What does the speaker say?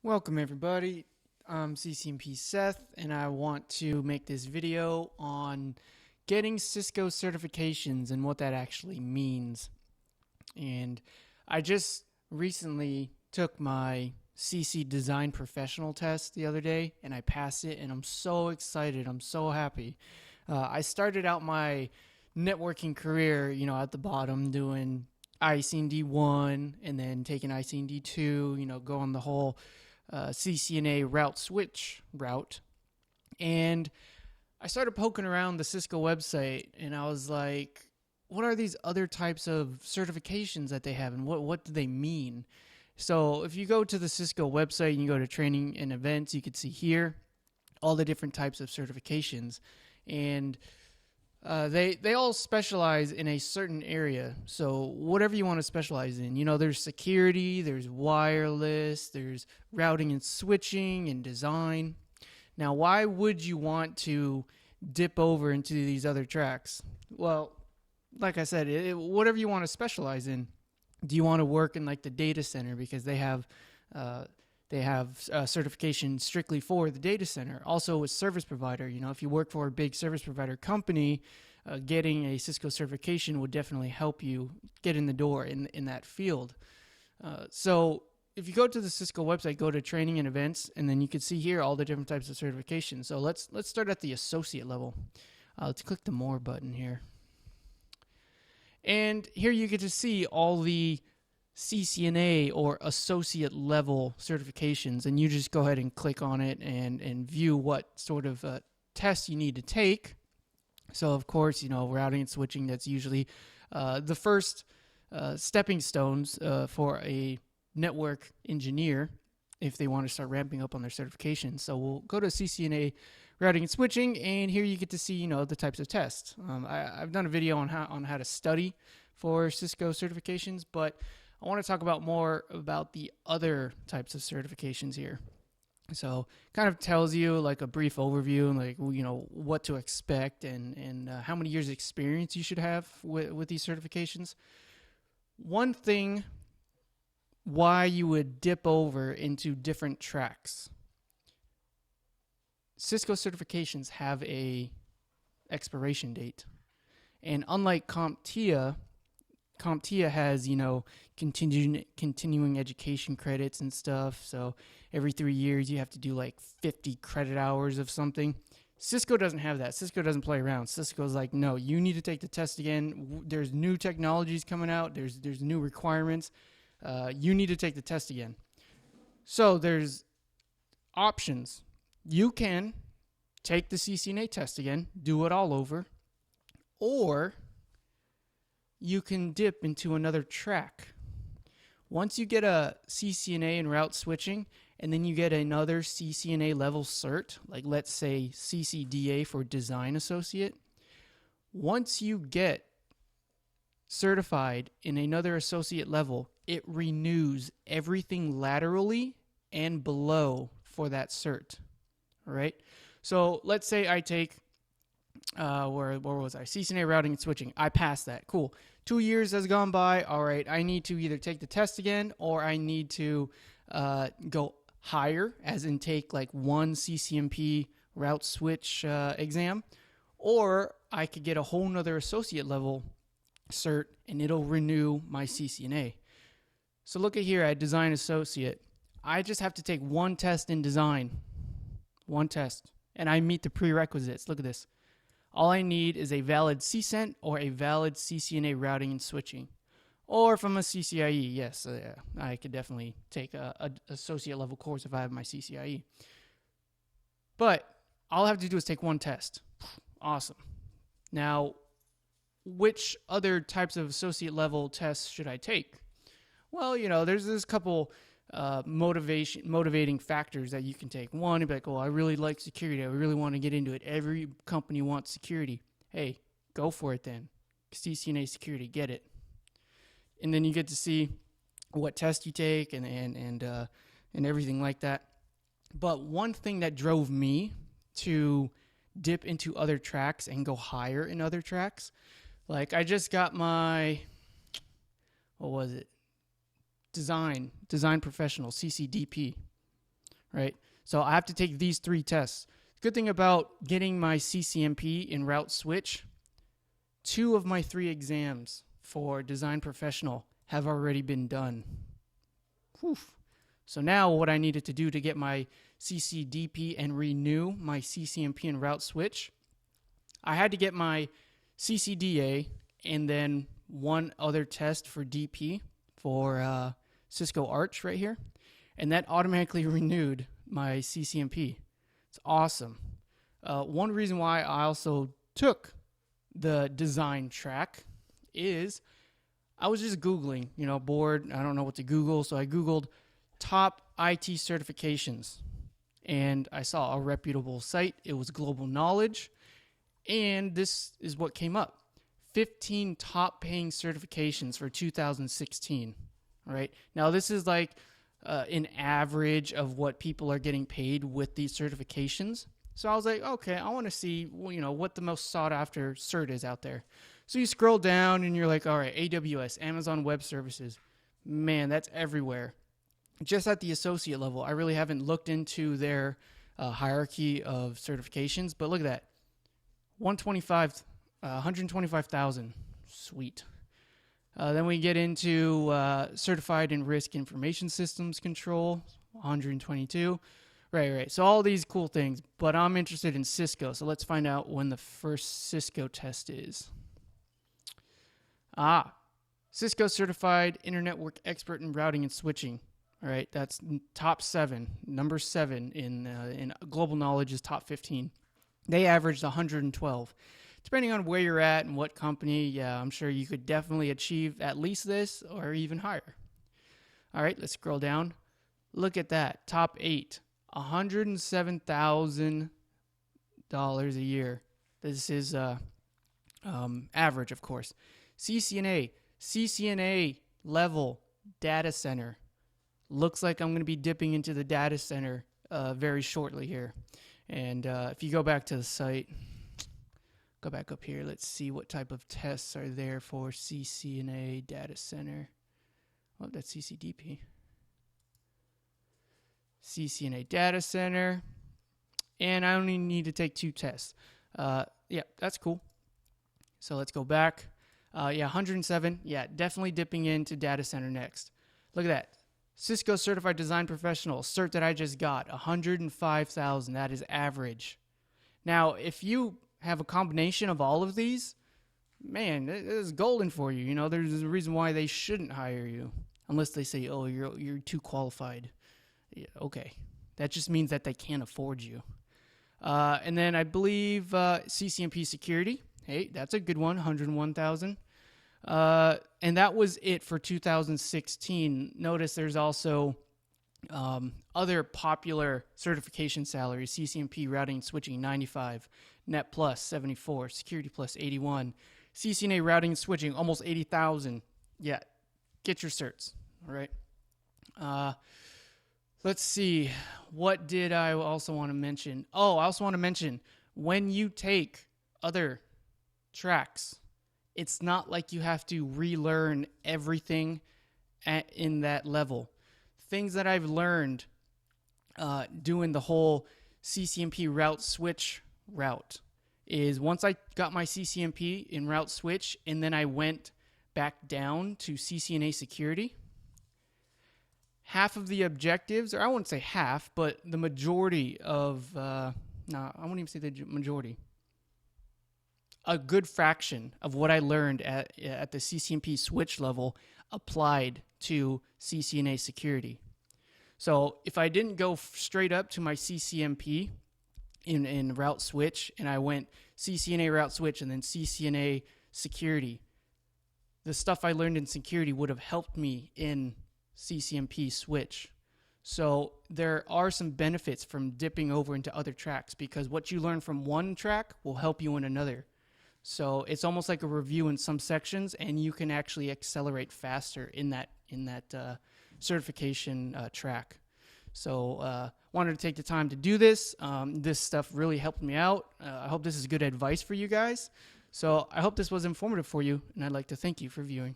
Welcome everybody, I'm CCNP Seth and I want to make this video on getting Cisco certifications and what that actually means. And I just recently took my CC Design Professional test the other day and I passed it and I'm so excited, I'm so happy. I started out my networking career, at the bottom doing ICND 1 and then taking ICND 2, going the whole CCNA route switch route. And I started poking around the Cisco website and I was like, what are these other types of certifications that they have and what do they mean? So if you go to the Cisco website and you go to training and events, you can see here all the different types of certifications. And they all specialize in a certain area. So whatever you want to specialize in, there's security, there's wireless, there's routing and switching and design. Now, why would you want to dip over into these other tracks? Well, like I said, whatever you want to specialize in. Do you want to work in like the data center because they have certification strictly for the data center. Also with service provider, if you work for a big service provider company, getting a Cisco certification would definitely help you get in the door in that field. So if you go to the Cisco website, go to training and events, and then you can see here all the different types of certifications. So let's start at the associate level. Let's click the more button here. And here you get to see all the CCNA or associate level certifications, and you just go ahead and click on it and view what sort of tests you need to take. So of course, routing and switching, that's usually the first stepping stones for a network engineer if they want to start ramping up on their certification. So we'll go to CCNA routing and switching, and here you get to see the types of tests. I've done a video on how to study for Cisco certifications, but I want to talk about more about the other types of certifications here. So kind of tells you like a brief overview and like what to expect and how many years experience you should have with these certifications. One thing why you would dip over into different tracks. Cisco certifications have a expiration date, and unlike CompTIA has continuing education credits and stuff. So every 3 years you have to do like 50 credit hours of something. Cisco doesn't have that. Cisco doesn't play around. Cisco's like, no, you need to take the test again. There's new technologies coming out. There's new requirements. You need to take the test again. So there's options. You can take the CCNA test again, do it all over, or you can dip into another track. Once you get a CCNA in route switching, and then you get another CCNA level cert, like let's say CCDA for design associate, once you get certified in another associate level, it renews everything laterally and below for that cert. All right. So let's say I take, where was I? CCNA routing and switching. I passed that. Cool. 2 years has gone by. All right. I need to either take the test again or I need to go higher, as in take like one CCNP route switch exam, or I could get a whole nother associate level cert and it'll renew my CCNA. So look at here at design associate. I just have to take one test in design. One test. And I meet the prerequisites. Look at this. All I need is a valid CCENT or a valid CCNA routing and switching. Or if I'm a CCIE, yes, I could definitely take a associate level course if I have my CCIE. But all I have to do is take one test. Awesome. Now, which other types of associate level tests should I take? Well, there's this couple motivating factors that you can take. One, you'd be like, oh, I really like security. I really want to get into it. Every company wants security. Hey, go for it then. CCNA security, get it. And then you get to see what test you take and everything like that. But one thing that drove me to dip into other tracks and go higher in other tracks, like I just got my, what was it? Design Professional, CCDP. right? So I have to take these 3 tests. Good thing about getting my CCNP in route switch, 2 of my 3 exams for design professional have already been done. Whew. So now what I needed to do to get my CCDP and renew my CCNP and route switch, I had to get my CCDA and then one other test for DP for Cisco Arch right here. And that automatically renewed my CCNP. It's awesome. One reason why I also took the design track is I was just Googling, bored. I don't know what to Google. So I Googled top IT certifications. And I saw a reputable site. It was Global Knowledge. And this is what came up. 15 top paying certifications for 2016. All right. Now, this is like an average of what people are getting paid with these certifications. So I was like, okay, I want to see, what the most sought after cert is out there. So you scroll down and you're like, all right, AWS, Amazon Web Services. Man, that's everywhere. Just at the associate level, I really haven't looked into their hierarchy of certifications, but look at that. 125,000. Sweet. Then we get into certified in risk information systems control, 122. Right. So all these cool things, but I'm interested in Cisco. So let's find out when the first Cisco test is. Cisco Certified Internet Work Expert in Routing and Switching. All right, that's top 7. Number 7 in Global Knowledge is top 15. They averaged 112. Depending on where you're at and what company, yeah, I'm sure you could definitely achieve at least this or even higher. All right, let's scroll down. Look at that. Top 8. $107,000 a year. This is average, of course. CCNA level data center. Looks like I'm going to be dipping into the data center very shortly here. And if you go back to the site, go back up here. Let's see what type of tests are there for CCNA data center. Oh, that's CCDP. CCNA data center. And I only need to take 2 tests. Yeah, that's cool. So let's go back. 107. Yeah, definitely dipping into data center next. Look at that. Cisco Certified Design Professional, cert that I just got, 105,000. That is average. Now, if you have a combination of all of these, man, it is golden for you. There's a reason why they shouldn't hire you, unless they say, oh, you're too qualified. Yeah, okay. That just means that they can't afford you. And then I believe CCNP Security. Hey, that's a good one, 101,000. And that was it for 2016. Notice there's also other popular certification salaries: CCNP Routing and Switching 95, Net Plus 74, Security Plus 81, CCNA Routing and Switching almost 80,000. Yeah, get your certs. All right. Let's see. What did I also want to mention? Oh, I also want to mention when you take other tracks, it's not like you have to relearn everything in that level. Things that I've learned doing the whole CCNP route switch route is once I got my CCNP in route switch and then I went back down to CCNA security, half of the objectives, or I wouldn't say half, but the majority of, I wouldn't even say the majority. A good fraction of what I learned at the CCNP switch level applied to CCNA security. So if I didn't go straight up to my CCNP in route switch and I went CCNA route switch and then CCNA security, the stuff I learned in security would have helped me in CCNP switch. So there are some benefits from dipping over into other tracks because what you learn from one track will help you in another. So it's almost like a review in some sections, and you can actually accelerate faster in that certification track. So wanted to take the time to do this. This stuff really helped me out. I hope this is good advice for you guys. So I hope this was informative for you, and I'd like to thank you for viewing.